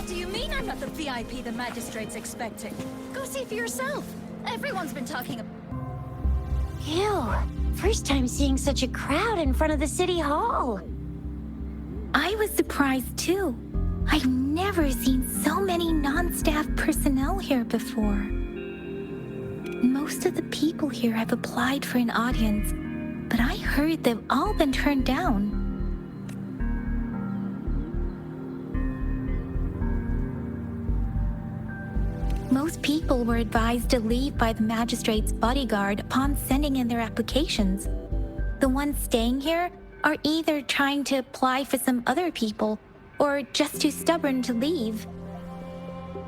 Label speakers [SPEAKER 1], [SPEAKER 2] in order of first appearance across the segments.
[SPEAKER 1] What do you mean I'm not the VIP the magistrate's expecting? Go see for yourself. Everyone's been talking about...
[SPEAKER 2] Ew. First time seeing such a crowd in front of the city hall.
[SPEAKER 3] I was surprised too. I've never seen so many non-staff personnel here before. Most of the people here have applied for an audience, but I heard they've all been turned down. Most people were advised to leave by the magistrate's bodyguard upon sending in their applications. The ones staying here are either trying to apply for some other people or just too stubborn to leave.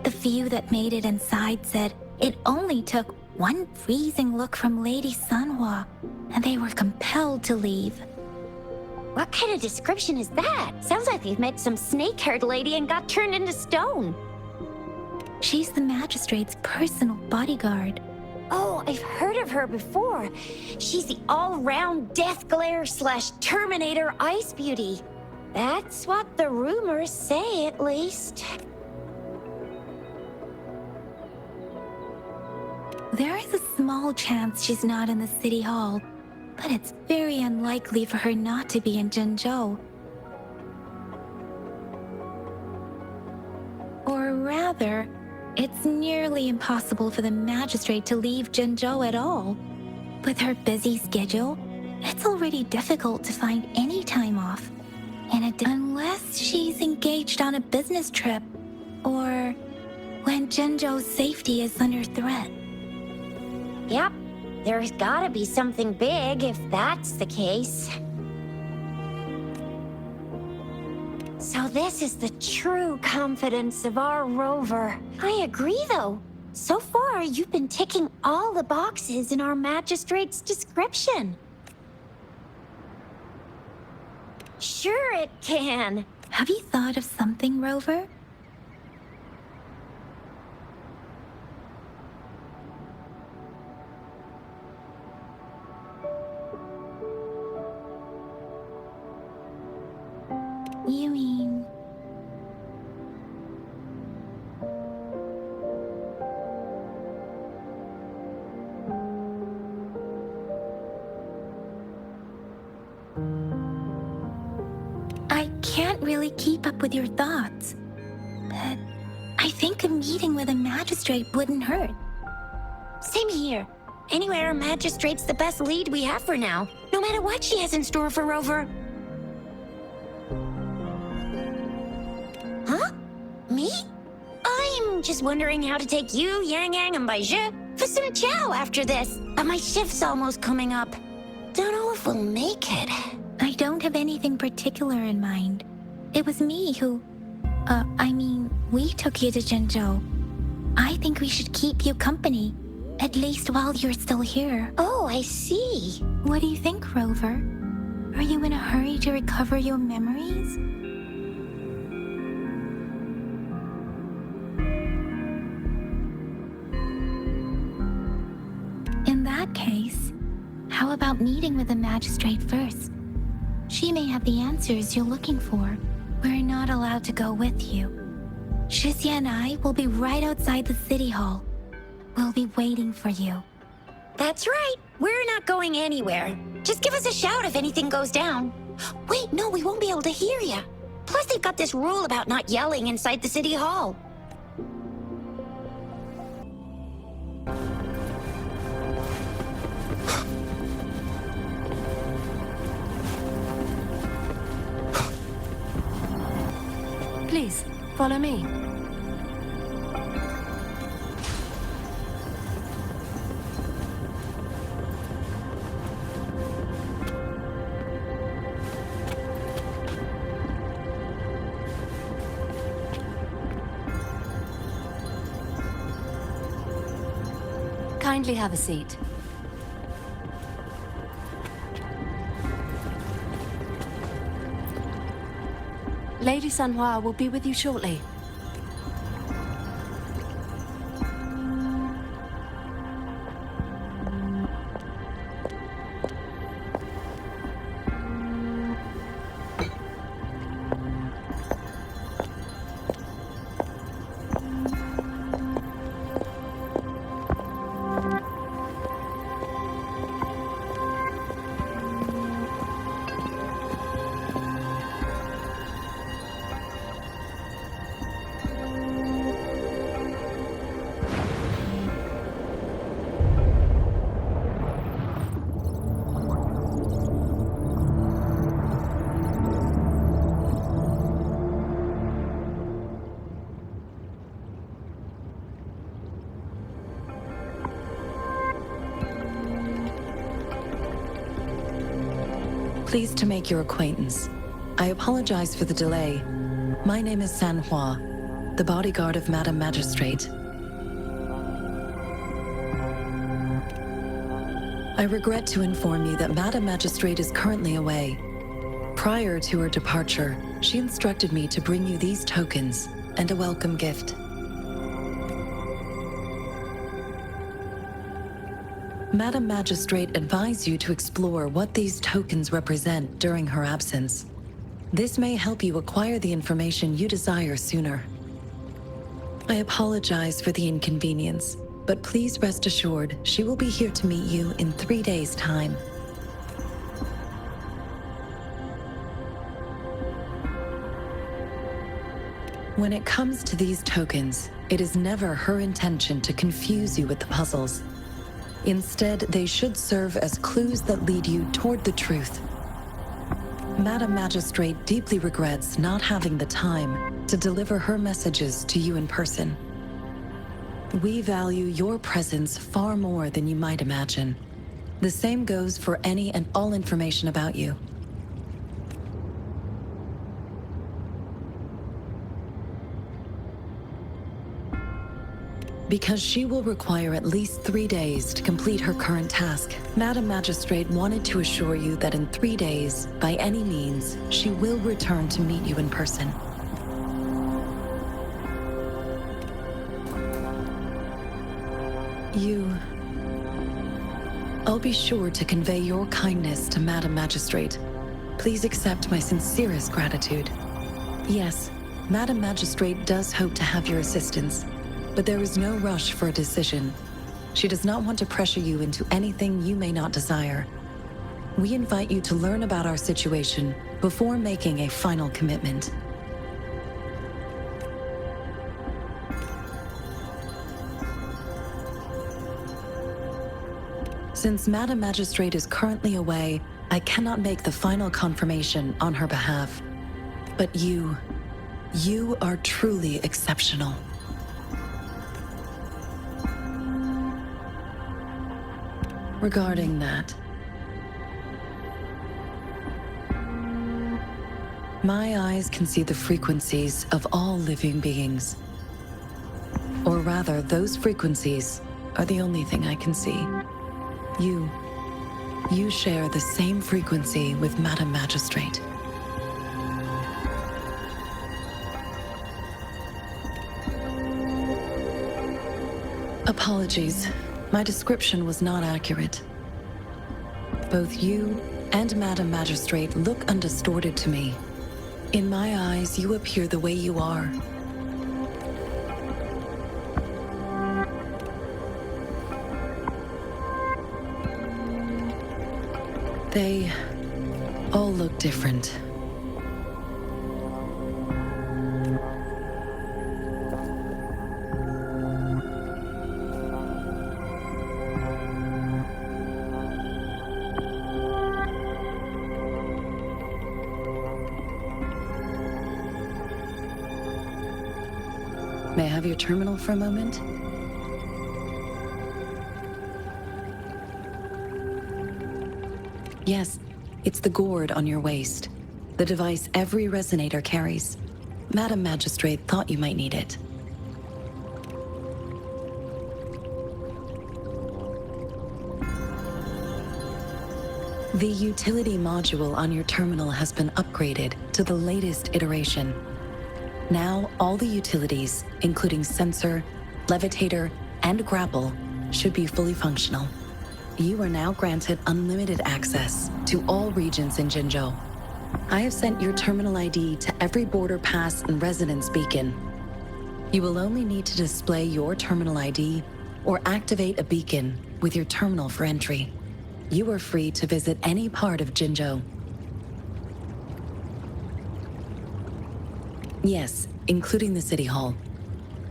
[SPEAKER 3] The few that made it inside said it only took one freezing look from Lady Sanhua, and they were compelled to leave.
[SPEAKER 2] What kind of description is that? Sounds like they've met some snake-haired lady and got turned into stone.
[SPEAKER 3] She's the magistrate's personal bodyguard.
[SPEAKER 2] Oh, I've heard of her before. She's the all-round Death Glare / Terminator Ice Beauty. That's what the rumors say, at least.
[SPEAKER 3] There is a small chance she's not in the city hall, but it's very unlikely for her not to be in Jinzhou. Or rather, it's nearly impossible for the magistrate to leave Jinzhou at all. With her busy schedule, it's already difficult to find any time off. Unless she's engaged on a business trip, or when Jinzhou's safety is under threat.
[SPEAKER 2] Yep, there's gotta be something big if that's the case. So this is the true confidence of our rover. I agree, though. So far, you've been ticking all the boxes in our magistrate's description. Sure it can.
[SPEAKER 3] Have you thought of something, Rover? You mean... I can't really keep up with your thoughts, but I think a meeting with a magistrate wouldn't hurt.
[SPEAKER 2] Same here. Anywhere a magistrate's the best lead we have for now, no matter what she has in store for Rover. Huh? Me? I'm just wondering how to take you, Yang Yang, and Baizhi for some chow after this. But my shift's almost coming up. Don't know if we'll make it.
[SPEAKER 3] I don't have anything particular in mind. It was me who... we took you to Jinzhou. I think we should keep you company, at least while you're still here.
[SPEAKER 2] Oh, I see.
[SPEAKER 3] What do you think, Rover? Are you in a hurry to recover your memories? In that case, how about meeting with the magistrate first? She may have the answers you're looking for. We're not allowed to go with you. Shixia and I will be right outside the city hall. We'll be waiting for you.
[SPEAKER 2] That's right. We're not going anywhere. Just give us a shout if anything goes down. Wait, no, we won't be able to hear you. Plus, they've got this rule about not yelling inside the city hall.
[SPEAKER 4] Please, follow me. Kindly have a seat. Lady Sanhua will be with you shortly.
[SPEAKER 5] Pleased to make your acquaintance. I apologize for the delay. My name is Sanhua, the bodyguard of Madam Magistrate. I regret to inform you that Madam Magistrate is currently away. Prior to her departure, she instructed me to bring you these tokens and a welcome gift. Madam Magistrate advised you to explore what these tokens represent during her absence. This may help you acquire the information you desire sooner. I apologize for the inconvenience, but please rest assured she will be here to meet you in 3 days' time. When it comes to these tokens, it is never her intention to confuse you with the puzzles. Instead, they should serve as clues that lead you toward the truth. Madam Magistrate deeply regrets not having the time to deliver her messages to you in person. We value your presence far more than you might imagine. The same goes for any and all information about you. Because she will require at least 3 days to complete her current task, Madam Magistrate wanted to assure you that in 3 days, by any means, she will return to meet you in person. I'll be sure to convey your kindness to Madam Magistrate. Please accept my sincerest gratitude. Yes, Madam Magistrate does hope to have your assistance, but there is no rush for a decision. She does not want to pressure you into anything you may not desire. We invite you to learn about our situation before making a final commitment. Since Madam Magistrate is currently away, I cannot make the final confirmation on her behalf. But you are truly exceptional. Regarding that, my eyes can see the frequencies of all living beings. Or rather, those frequencies are the only thing I can see. You share the same frequency with Madam Magistrate. Apologies, my description was not accurate. Both you and Madam Magistrate look undistorted to me. In my eyes, you appear the way you are. They all look different. May I have your terminal for a moment? Yes, it's the gourd on your waist, the device every resonator carries. Madam Magistrate thought you might need it. The utility module on your terminal has been upgraded to the latest iteration. Now, all the utilities, including sensor, levitator, and grapple, should be fully functional. You are now granted unlimited access to all regions in Jinzhou. I have sent your terminal ID to every border pass and residence beacon. You will only need to display your terminal ID or activate a beacon with your terminal for entry. You are free to visit any part of Jinzhou. Yes, including the City Hall.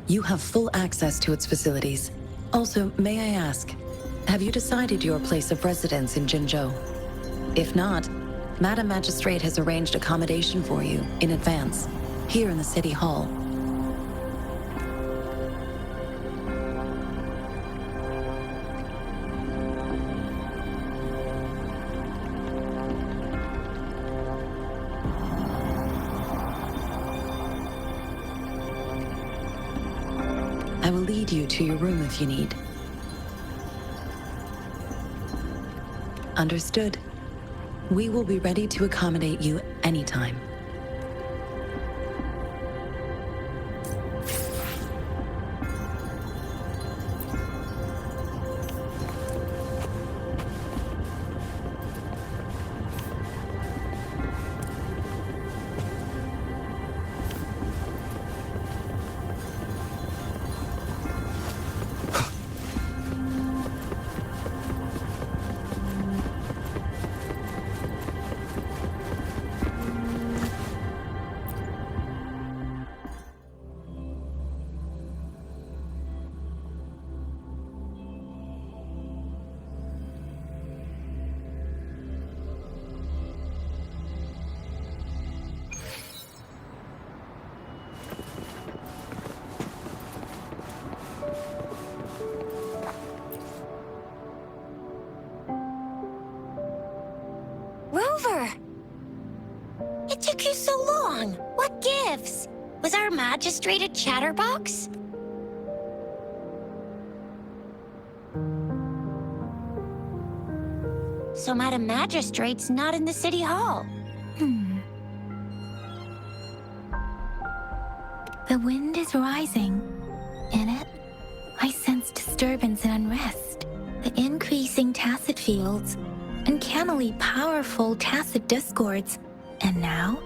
[SPEAKER 5] You have full access to its facilities. Also, may I ask, have you decided your place of residence in Jinzhou? If not, Madam Magistrate has arranged accommodation for you in advance, here in the City Hall. I will lead you to your room if you need. Understood. We will be ready to accommodate you anytime.
[SPEAKER 2] Rover! It took you so long. What gives? Was our magistrate a chatterbox? So Madam Magistrate's not in the city hall.
[SPEAKER 3] The wind is rising. In it, I sense disturbance and unrest. The increasing tacit fields, uncannily powerful tacit discords, and now,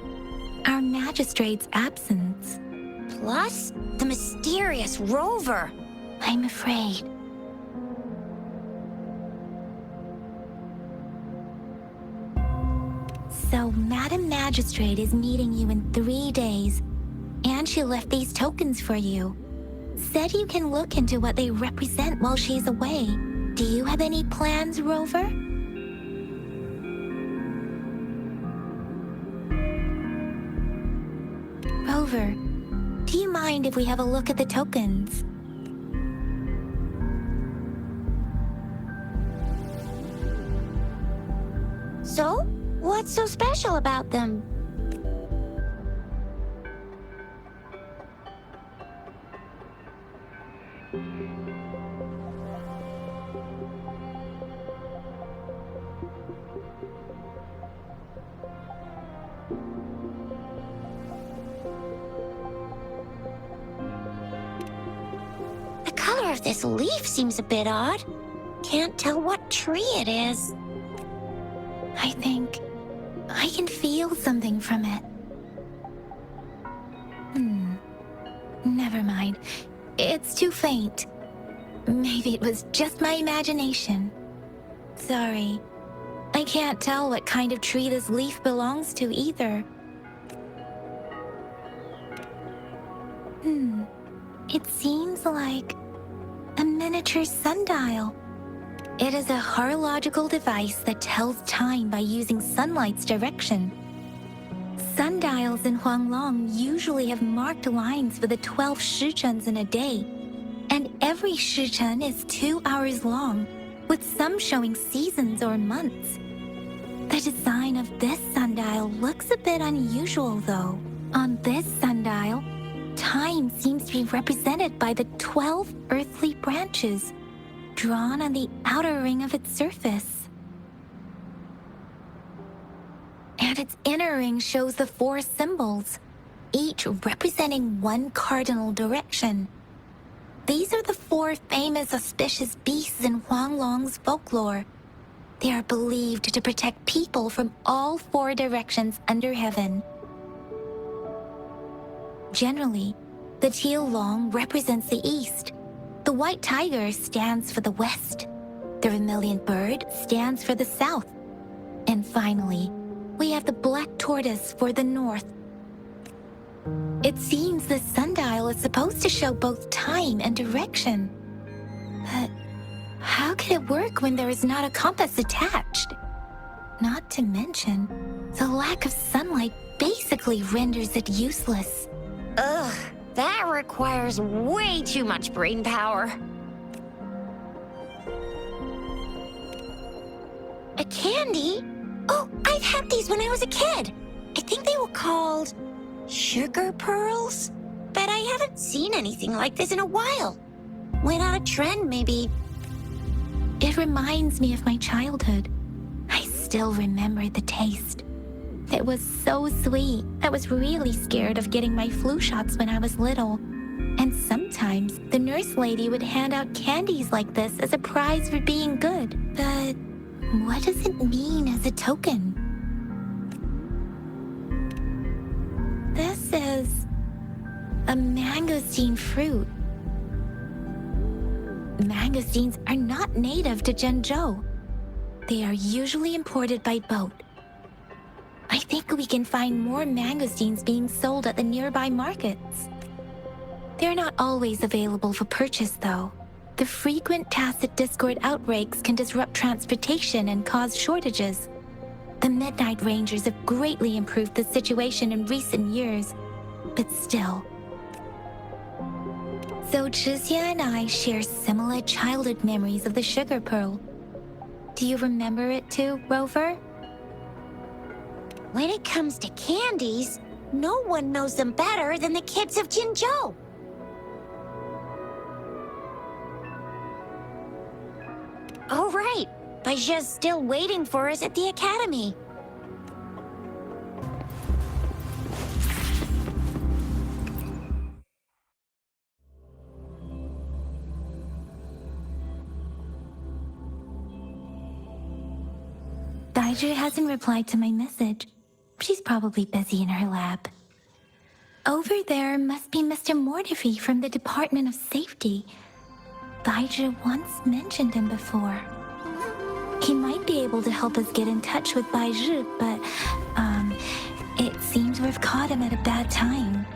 [SPEAKER 3] our magistrate's absence.
[SPEAKER 2] Plus, the mysterious Rover.
[SPEAKER 3] I'm afraid. So, Madam Magistrate is meeting you in 3 days, and she left these tokens for you. Said you can look into what they represent while she's away. Do you have any plans, Rover? Rover, do you mind if we have a look at the tokens?
[SPEAKER 2] So, what's so special about them? The color of this leaf seems a bit odd. Can't tell what tree it is.
[SPEAKER 3] I think I can feel something from it. Never mind. It's too faint. Maybe it was just my imagination. Sorry. I can't tell what kind of tree this leaf belongs to either. It seems like a miniature sundial. It is a horological device that tells time by using sunlight's direction. Sundials in Huanglong usually have marked lines for the 12 shichens in a day, and every shichen is 2 hours long, with some showing seasons or months. The design of this sundial looks a bit unusual, though. On this sundial, time seems to be represented by the 12 earthly branches, drawn on the outer ring of its surface. And its inner ring shows the 4 symbols, each representing one cardinal direction. These are the 4 famous auspicious beasts in Huanglong's folklore. They are believed to protect people from all 4 directions under heaven. Generally, the teal long represents the east. The white tiger stands for the west. The vermilion bird stands for the south. And finally, we have the black tortoise for the north. It seems the sundial is supposed to show both time and direction. But how can it work when there is not a compass attached? Not to mention, the lack of sunlight basically renders it useless.
[SPEAKER 2] Ugh, that requires way too much brain power. A candy? Oh, I've had these when I was a kid. I think they were called sugar pearls, but I haven't seen anything like this in a while. went out of trend, maybe.
[SPEAKER 3] It reminds me of my childhood. I still remember the taste. It was so sweet. I was really scared of getting my flu shots when I was little. And sometimes the nurse lady would hand out candies like this as a prize for being good. But what does it mean as a token? This is a mangosteen fruit. Mangosteens are not native to Jinzhou. They are usually imported by boat. I think we can find more mangosteens being sold at the nearby markets. They're not always available for purchase, though. The frequent tacit discord outbreaks can disrupt transportation and cause shortages. The Midnight Rangers have greatly improved the situation in recent years, but still. So Zhixia and I share similar childhood memories of the sugar pearl. Do you remember it too, Rover?
[SPEAKER 2] When it comes to candies, no one knows them better than the kids of Jinzhou. Oh, right. Baijia's still waiting for us at the academy.
[SPEAKER 3] Baizhi hasn't replied to my message. She's probably busy in her lab. Over there must be Mr. Mortifi from the Department of Safety. Baizhi once mentioned him before. He might be able to help us get in touch with Baizhi, but, it seems we've caught him at a bad time.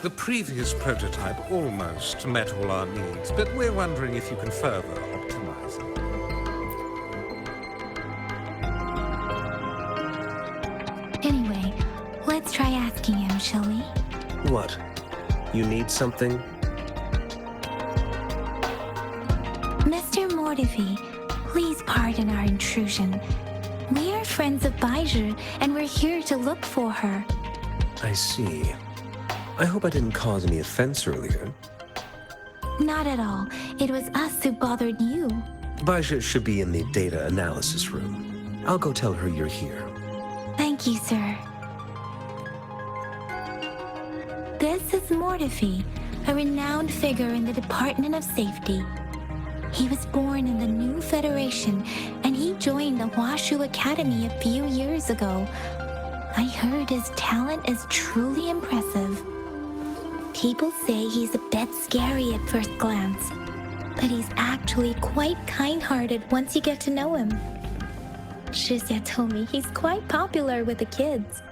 [SPEAKER 6] The previous prototype almost met all our needs, but we're wondering if you can further optimize it.
[SPEAKER 3] Anyway, let's try asking him, shall we?
[SPEAKER 7] What? You need something?
[SPEAKER 3] Mr. Mortifi, please pardon our intrusion. We are friends of Baizhi, and we're here to look for her.
[SPEAKER 7] I see. I hope I didn't cause any offense earlier.
[SPEAKER 3] Not at all. It was us who bothered you.
[SPEAKER 7] Baizhi should be in the data analysis room. I'll go tell her you're here.
[SPEAKER 3] Thank you, sir. This is Mortifi, a renowned figure in the Department of Safety. He was born in the new Federation, and he joined the Huashu Academy a few years ago. I heard his talent is truly impressive. People say he's a bit scary at first glance, but he's actually quite kind-hearted once you get to know him. Zhixia told me he's quite popular with the kids.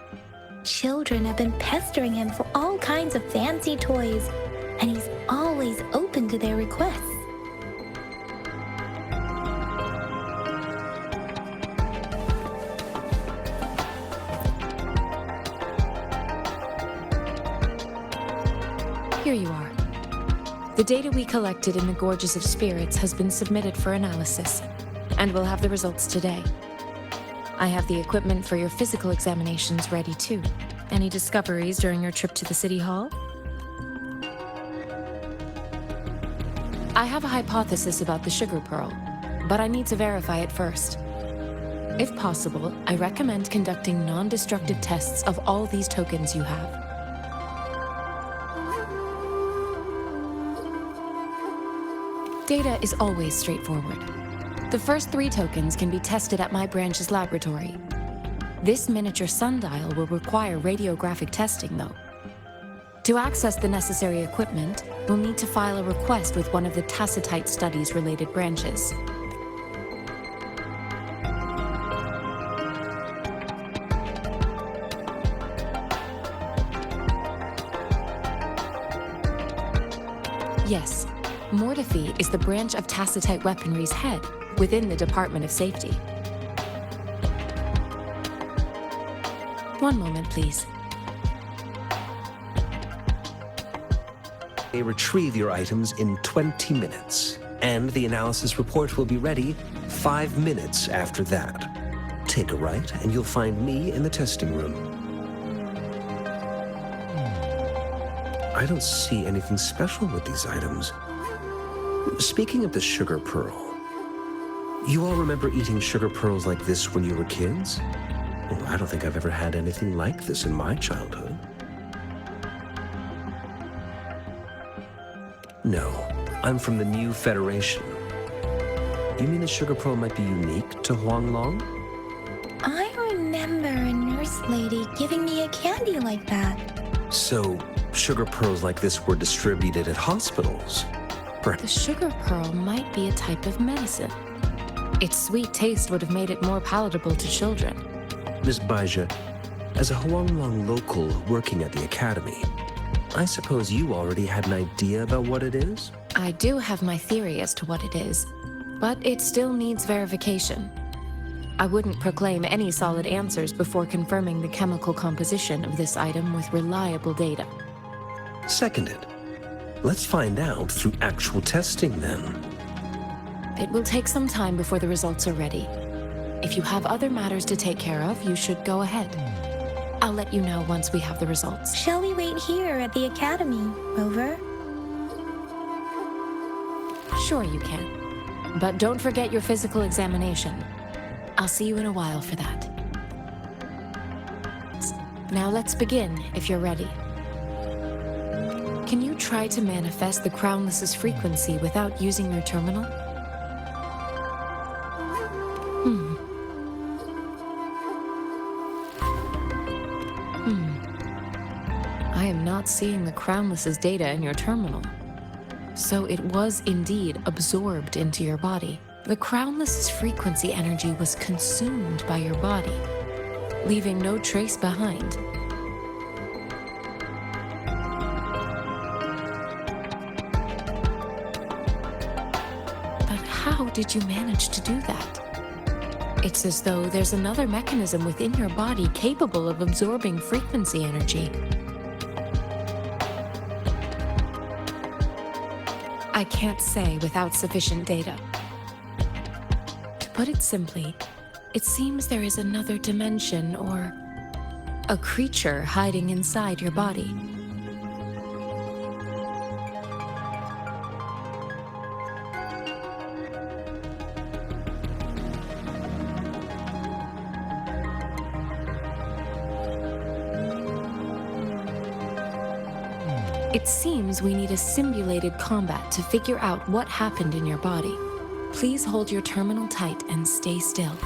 [SPEAKER 3] Children have been pestering him for all kinds of fancy toys, and he's always open to their requests.
[SPEAKER 8] Here you are. The data we collected in the Gorges of Spirits has been submitted for analysis, and we'll have the results today. I have the equipment for your physical examinations ready too. Any discoveries during your trip to the City Hall? I have a hypothesis about the sugar pearl, but I need to verify it first. If possible, I recommend conducting non-destructive tests of all these tokens you have. Data is always straightforward. The first 3 tokens can be tested at my branch's laboratory. This miniature sundial will require radiographic testing, though. To access the necessary equipment, we'll need to file a request with one of the Tacitite Studies-related branches. Yes, Mortifi is the branch of Tacitite Weaponry's head within the Department of Safety. One moment, please.
[SPEAKER 7] They retrieve your items in 20 minutes, and the analysis report will be ready 5 minutes after that. Take a right, and you'll find me in the testing room. I don't see anything special with these items. Speaking of the sugar pearl, you all remember eating sugar pearls like this when you were kids? Well, I don't think I've ever had anything like this in my childhood. No, I'm from the New Federation. You mean the sugar pearl might be unique to Huanglong?
[SPEAKER 3] I remember a nurse lady giving me a candy like that.
[SPEAKER 7] So, sugar pearls like this were distributed at hospitals?
[SPEAKER 8] The sugar pearl might be a type of medicine. Its sweet taste would have made it more palatable to children.
[SPEAKER 7] Miss Baija, as a Huanglong local working at the academy, I suppose you already had an idea about what it is?
[SPEAKER 8] I do have my theory as to what it is, but it still needs verification. I wouldn't proclaim any solid answers before confirming the chemical composition of this item with reliable data.
[SPEAKER 7] Seconded. Let's find out through actual testing then.
[SPEAKER 8] It will take some time before the results are ready. If you have other matters to take care of, you should go ahead. I'll let you know once we have the results.
[SPEAKER 3] Shall we wait here at the academy, Rover?
[SPEAKER 8] Sure you can. But don't forget your physical examination. I'll see you in a while for that. Now let's begin, if you're ready. Can you try to manifest the Crownless's frequency without using your terminal? I am not seeing the Crownless's data in your terminal. So it was indeed absorbed into your body. The Crownless's frequency energy was consumed by your body, leaving no trace behind. But how did you manage to do that? It's as though there's another mechanism within your body capable of absorbing frequency energy. I can't say without sufficient data. To put it simply, it seems there is another dimension or a creature hiding inside your body. It seems we need a simulated combat to figure out what happened in your body. Please hold your terminal tight and stay still.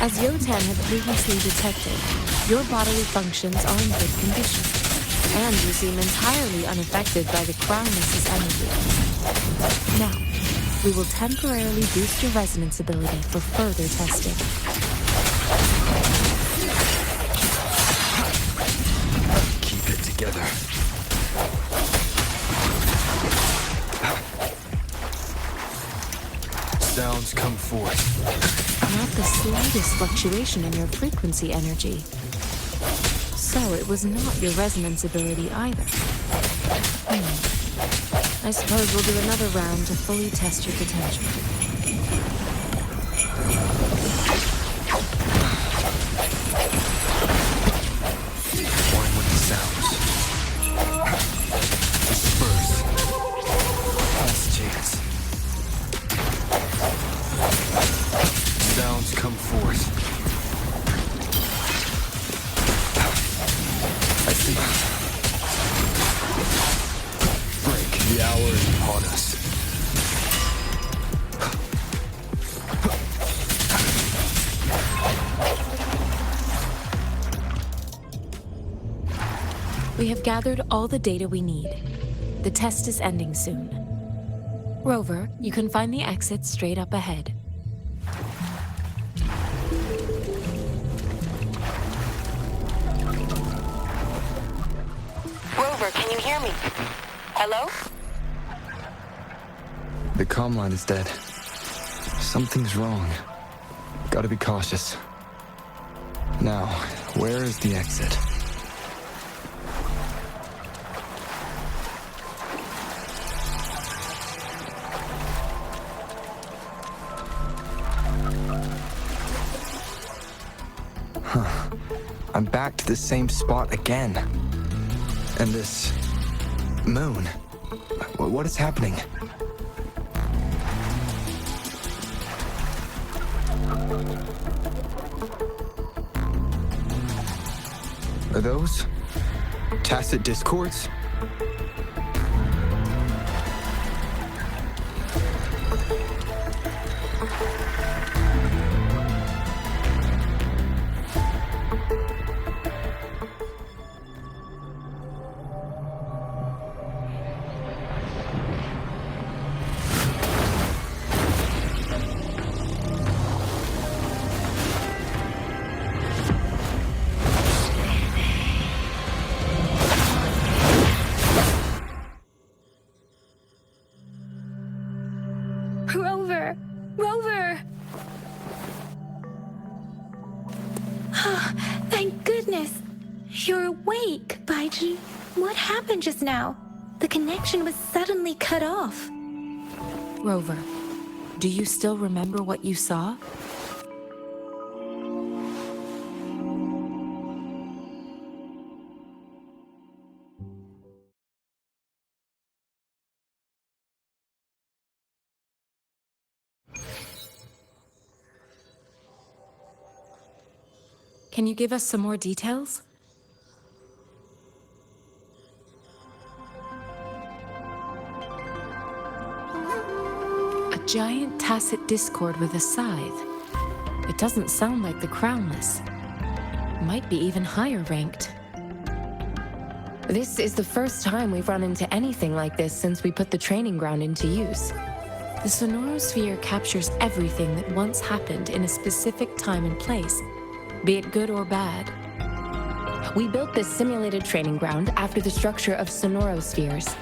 [SPEAKER 8] As Yotan had previously detected, your bodily functions are in good condition, and you seem entirely unaffected by the Crownless's energy. Now, we will temporarily boost your resonance ability for further testing.
[SPEAKER 9] Keep it together. Sounds come forth.
[SPEAKER 8] Not the slightest fluctuation in your frequency energy. So it was not your resonance ability either. I suppose we'll do another round to fully test your potential.
[SPEAKER 9] One with the sounds. Disperse. Last chance. Sounds come forth. I see. Break. The hour is upon us.
[SPEAKER 8] We have gathered all the data we need. The test is ending soon. Rover, you can find the exit straight up ahead.
[SPEAKER 5] Rover, can you hear me? Hello?
[SPEAKER 9] The comm line is dead. Something's wrong. Gotta be cautious. Now, where is the exit? Huh. I'm back to the same spot again. And this moon. What is happening? Are those tacit discords?
[SPEAKER 3] Rover! Rover! Thank goodness! You're awake, Baiji. What happened just now? The connection was suddenly cut off.
[SPEAKER 8] Rover, do you still remember what you saw? Can you give us some more details? A giant tacit discord with a scythe. It doesn't sound like the Crownless. Might be even higher ranked. This is the first time we've run into anything like this since we put the training ground into use. The Sonorosphere captures everything that once happened in a specific time and place, be it good or bad. We built this simulated training ground after the structure of Sonorospheres.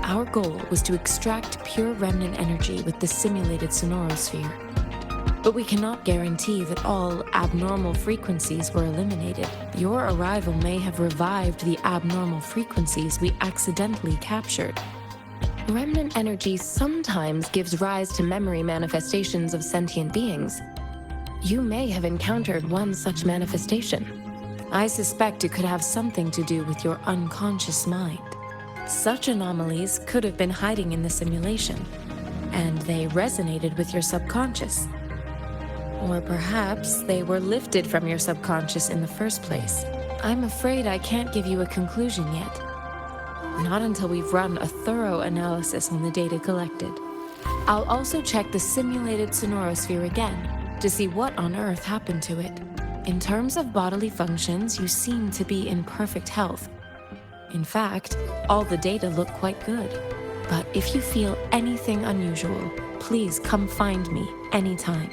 [SPEAKER 8] Our goal was to extract pure remnant energy with the simulated Sonorosphere. But we cannot guarantee that all abnormal frequencies were eliminated. Your arrival may have revived the abnormal frequencies we accidentally captured. Remnant energy sometimes gives rise to memory manifestations of sentient beings. You may have encountered one such manifestation. I suspect it could have something to do with your unconscious mind. Such anomalies could have been hiding in the simulation, and they resonated with your subconscious. Or perhaps they were lifted from your subconscious in the first place. I'm afraid I can't give you a conclusion yet. Not until we've run a thorough analysis on the data collected. I'll also check the simulated Sonorosphere again to see what on earth happened to it. In terms of bodily functions, you seem to be in perfect health. In fact, all the data look quite good. But if you feel anything unusual, please come find me anytime.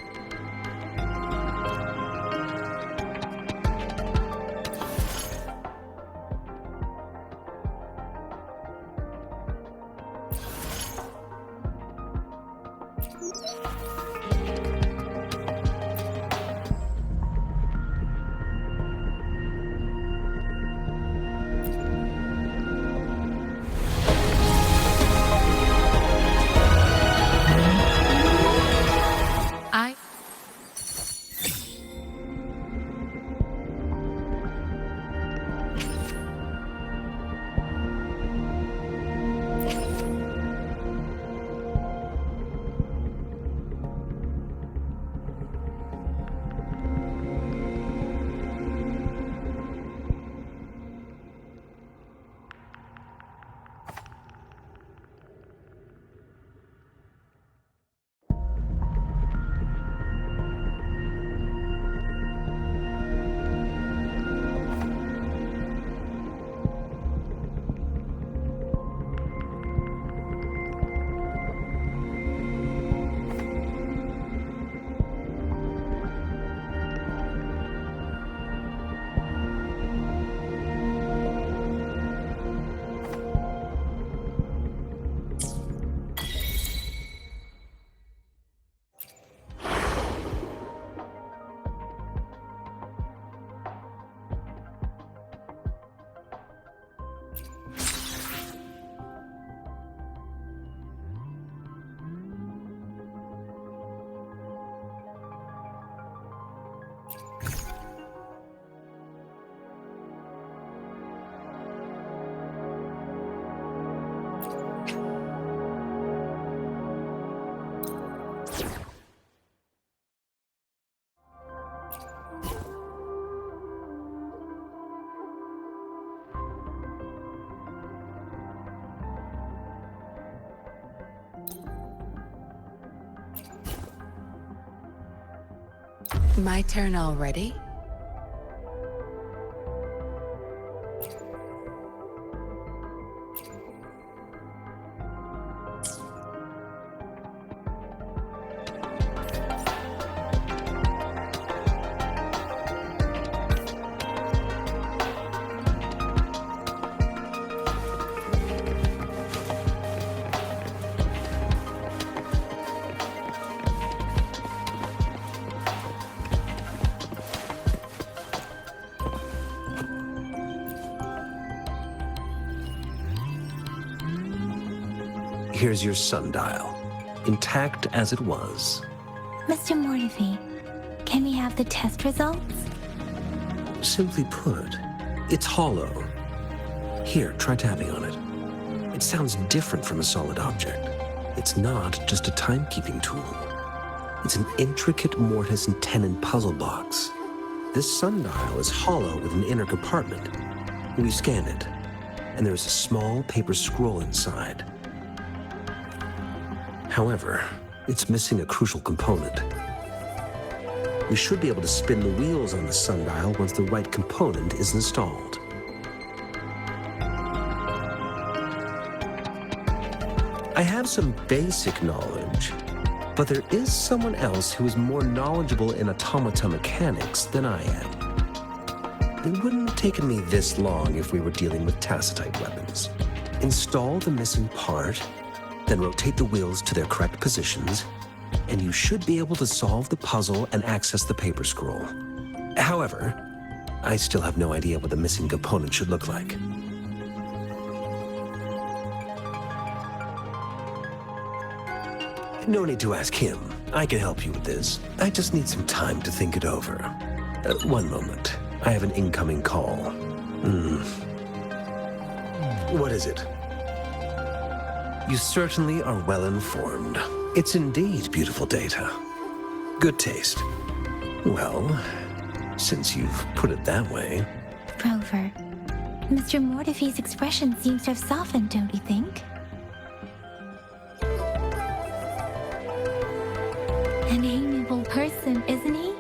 [SPEAKER 4] My turn already?
[SPEAKER 7] Here's your sundial, intact as it was.
[SPEAKER 3] Mr. Mortefi, can we have the test results?
[SPEAKER 7] Simply put, it's hollow. Here, try tapping on it. It sounds different from a solid object. It's not just a timekeeping tool. It's an intricate mortise and tenon puzzle box. This sundial is hollow with an inner compartment. We scan it, and there is a small paper scroll inside. However, it's missing a crucial component. We should be able to spin the wheels on the sundial once the right component is installed. I have some basic knowledge, but there is someone else who is more knowledgeable in automata mechanics than I am. It wouldn't have taken me this long if we were dealing with tacitite weapons. Install the missing part, then rotate the wheels to their correct positions, and you should be able to solve the puzzle and access the paper scroll. However, I still have no idea what the missing component should look like. No need to ask him. I can help you with this. I just need some time to think it over. One moment. I have an incoming call. What is it? You certainly are well informed. It's indeed beautiful data. Good taste. Well, since you've put it that way.
[SPEAKER 3] Rover, Mr. Mortefi's expression seems to have softened, don't you think? An amiable person, isn't he?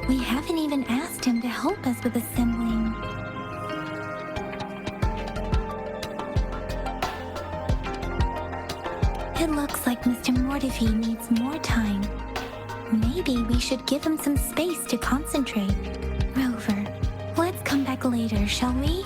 [SPEAKER 3] We haven't even asked him to help us with assembling. It looks like Mr. Mortefi needs more time. Maybe we should give him some space to concentrate. Rover, let's come back later, shall we?